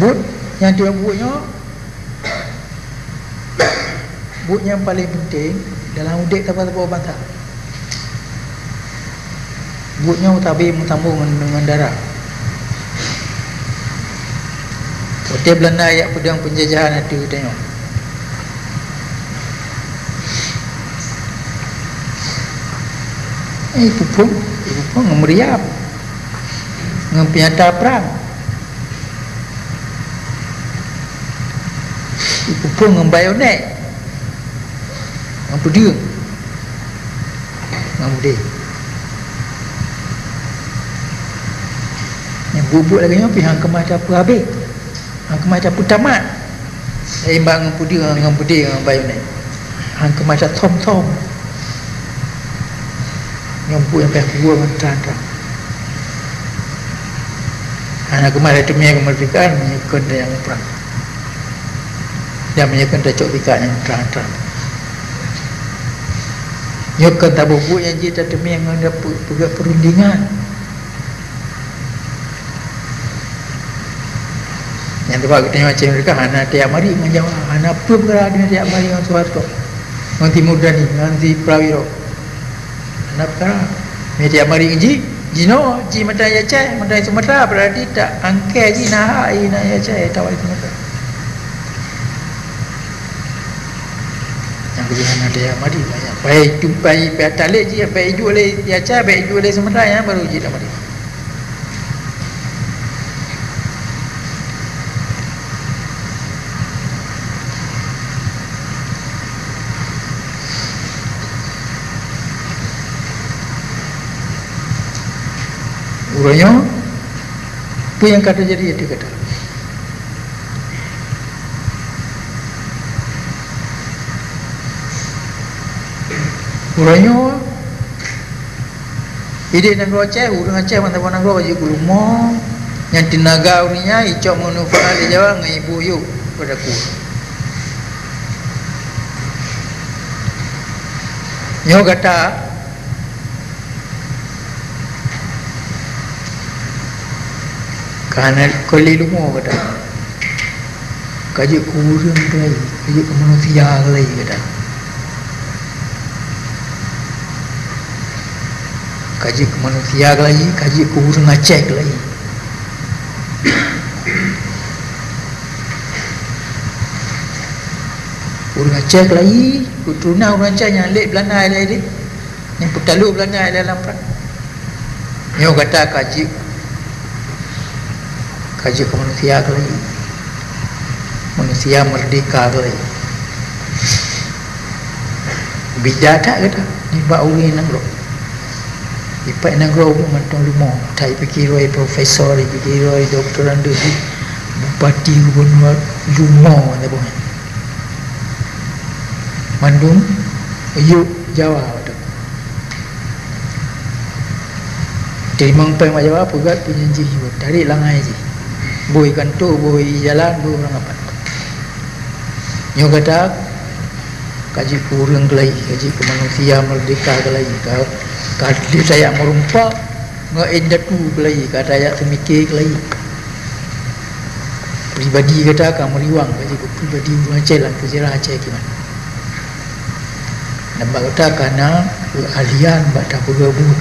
But yang dia but yang paling penting dalam udik tapak-tapak bantah. Butnya utabi mentambung dengan darah. Hotel Belanda ayat pedang penjajahan itu tengok. Pupung meriam dengan piata perang. Pupung dengan bayonet, dengan pedang, dengan budih. Yang bubuk lagi ni pihak kemah apa habis, kemah apa tamat. Seimbang dengan pedang, dengan budih, dengan bayonet. Hang kemah tom-tom. Nyampu yang pihak gua dengan terang-terang. Anak kemana demi kemerdekaan menyukai yang perang dan menyukai cocok pikat yang terang-terang. Nyukai tak bubuk yang dia demi yang ada perundingan. Yang tempat kita macam mereka anak tiap hari menjawab anak apa perkara dengan tiap hari dengan Soeharto, dengan Timur Dani, dengan Prawiro. Anak perkara dia tiap hari Jino, ji mata ya cai, mata Sumatera berarti tak angkai ji nah ya cai tawai Sumatera. Yang kemudian ada yang mari banyak. Baik jumpai talik ji, baik jual le ya cai, baik jual le Sumatera yang baru ji dah mari. Urangnya apa yang kata jadi dia kata urangnya ide nang Aceh urang Aceh mantap nang ro je rumah yang tenaga urinya icok manufaa di Jawa ngai ibu yuk pada ku nyo kata karena kali lumur kata kaji kurang lagi, kaji kemanusia lagi kata kaji kemanusia lagi, kaji kurang Aceh lagi. Kurang Aceh lagi, keturunan orang Aceh yang lek Belanda lagi, yang petalu Belanda dalam perang. Nyo kata kaji kemanusiaan lagi, manusia merdeka lagi. Bija tak kata ni bak uri nang ro ipak nang ro mantong lumo tai pikir roi profesor pikir roi doktor andu si bupati gubernur lumo ada boh Bandung ayu Jawa tu jadi mangpai mak Jawa pegat penjanji tarik langai je boy kantor, boy jalan, boy orang apa. Nyo kata kaji kurang kelai, kaji kemanusia merdeka kelai. Kali saya merumpak, ngedatu kelai, kata saya semikir kelai. Pribadi kata kamu riwang, kaji pribadi orang Aceh lah, kejarah Aceh gimana. Nampak kata karena alian, baca bergabung.